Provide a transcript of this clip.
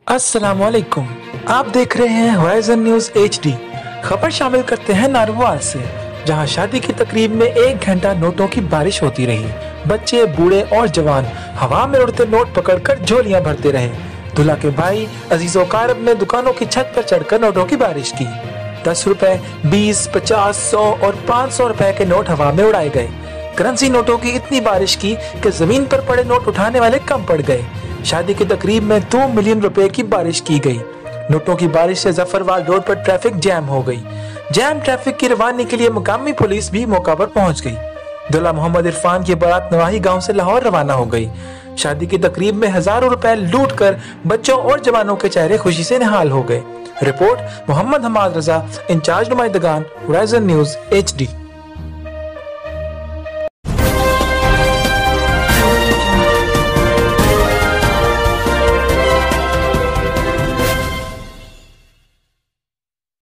अस्सलामुअलैकुम, आप देख रहे हैं होराइजन न्यूज HD। खबर शामिल करते हैं नारवाल से, जहां शादी की तकरीब में 1 घंटा नोटों की बारिश होती रही। बच्चे, बूढ़े और जवान हवा में उड़ते नोट पकड़कर झोलियां भरते रहे। दूल्हा के भाई अजीजो कारब ने दुकानों की छत पर चढ़कर नोटों की बारिश की। 10 रुपए, 20, 50, 100 और 500 रुपए के नोट हवा में उड़ाए गए। करेंसी नोटों की इतनी बारिश की कि जमीन पर पड़े नोट उठाने वाले कम पड़ गए। शादी की तकरीब में 2 मिलियन रुपए की बारिश की गई। नोटों की बारिश से जफरवाल रोड पर ट्रैफिक जैम हो गई। जैम ट्रैफिक की रवानी के लिए मुकामी पुलिस भी मौका पर पहुंच गई। दूल्हा मोहम्मद इरफान की बारात नवाही गांव से लाहौर रवाना हो गई। शादी की तकरीब में हजारों रुपए लूट कर बच्चों और जवानों के चेहरे खुशी से निहाल हो गए। रिपोर्ट मोहम्मद हमाद रजा, इंचार्ज नुमाइंदगान होराइजन न्यूज HD।